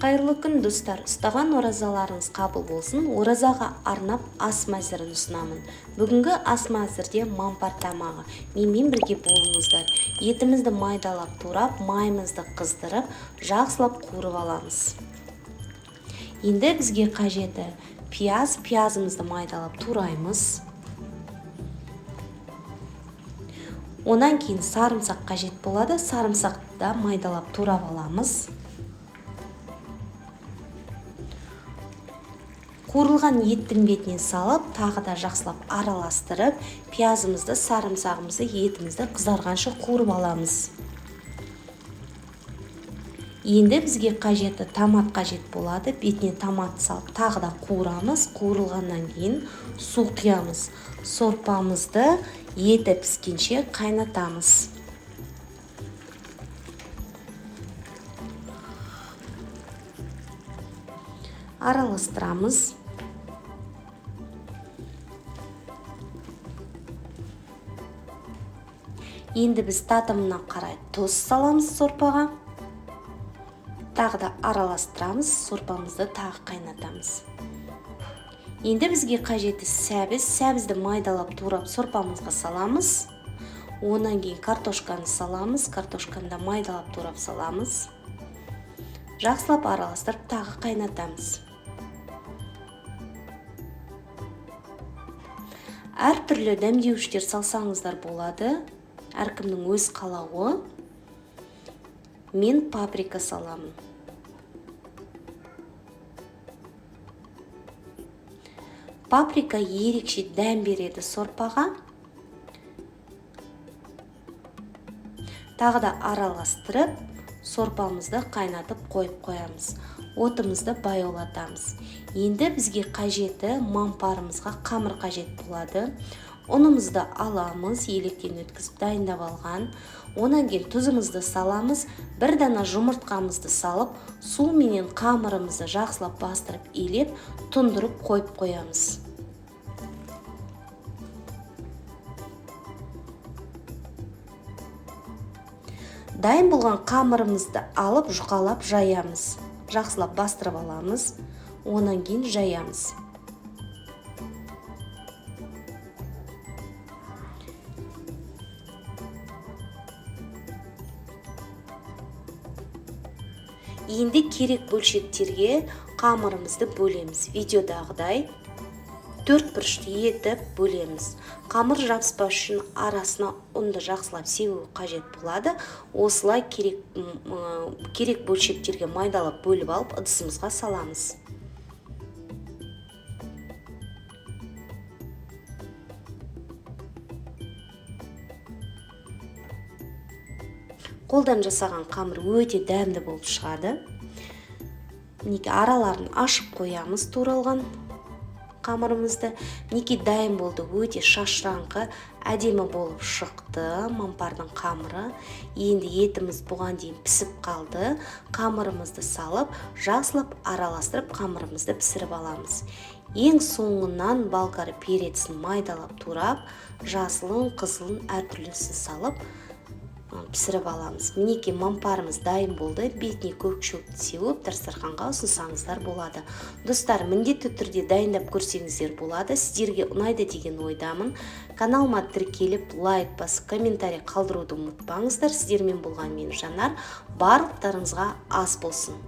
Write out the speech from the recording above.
Қайырлы күн достар, ұстаған оразаларыңыз қабыл болсын. Оразаға арнап ас мәзірін ұсынамын. Бүгінгі ас мәзірде мампар тамағы. Менімен бірге болыңыздар. Етімізді майдалап турап, майымызды қыздырып, жақсылап қуырып аламыз. Енді бізге қажеті пиязымызды майдалап тураймыз. Онан кейін сарымсақ қажет болады. Сарымсақты майдалап турап аламыз. Қуырылған еттің бетіне салып, тағы да жақсылап араластырып, пиязымызды, сарымсағымызды, етімізді қызарғанша қуырып аламыз. Енді бізге қажеті томат қажет болады. Бетіне томат салып, тағы да қуырамыз. Қуырылғаннан кейін су құямыз. Сорпамызды еті піскенше қайнатамыз. Араластырамыз. Енді біз татымына қарай тұз саламыз сорпаға. Тағы да араластырамыз, сорпамызды тағы қайнатамыз. Енді бізге қажеті сәбізді майдалап турап сорпамызға саламыз. Онан кейін картошканы саламыз, картошканы да майдалап турап саламыз. Жақсылап араластырып тағы қайнатамыз. Әртүрлі дәмдеуіштер салсаңыздар болады. Әркімнің өз қалауы. Мен паприка саламын. Паприка ерекше дәм береді сорпаға. Тағы да араластырып, сорпамызды қайнатып қойып қоямыз. Отымызды баяулатамыз. Енді бізге қажеті мампарымызға қамыр қажет болады. Ұнымызды аламыз, електен өткізіп дайындап алған. Онан кейін тұзымызды саламыз. Бір дана жұмыртқамызды салып, су менен қамырымызды жақсылап бастырып илеп, тұндырып қойып қоямыз. Дайын болған қамырымызды алып, жұқалап жаямыз. Жақсылап бастырып аламыз. Онан кейін жаямыз. Енді керек бөлшектерге қамырымызды бөлеміз. Видеодағыдай 4 бұрышты етіп бөлеміз. Қамыр жабыспас үшін арасына ұнды жақсылап себу қажет болады. Осылай керек бөлшектерге майдалап бөліп алып, ыдысымызға саламыз. Қолдан жасаған қамыр өте дәмді болып шығады. Мінекей араларын ашып қоямыз туралған қамырымызды. Мінекей дайын болды, өте шашыраңқы, әдемі болып шықты мампардың қамыры. Енді етіміз бұған дейін пісіп қалды. Қамырымызды салып, жақсылап араластырып қамырымызды пісіріп аламыз. Ең соңынан болгар перецін майдалап турап, жасылын, қызылын әртүрлісін салып пісіріп аламыз. Мінекей мампарымыз дайын болды. Бетіне көк шөпті сеуіп, дастарханға ұсынсаңыздар болады. Достар, міндетті түрде дайындап көрсеңіздер болады. Сіздерге ұнайды деген ойдамын. Каналыма тіркеліп, лайк басып, комментарий қалдыруды ұмытпаңыздар. Сіздермен болған мен Жанар. Барлықтарыңызға ас болсын.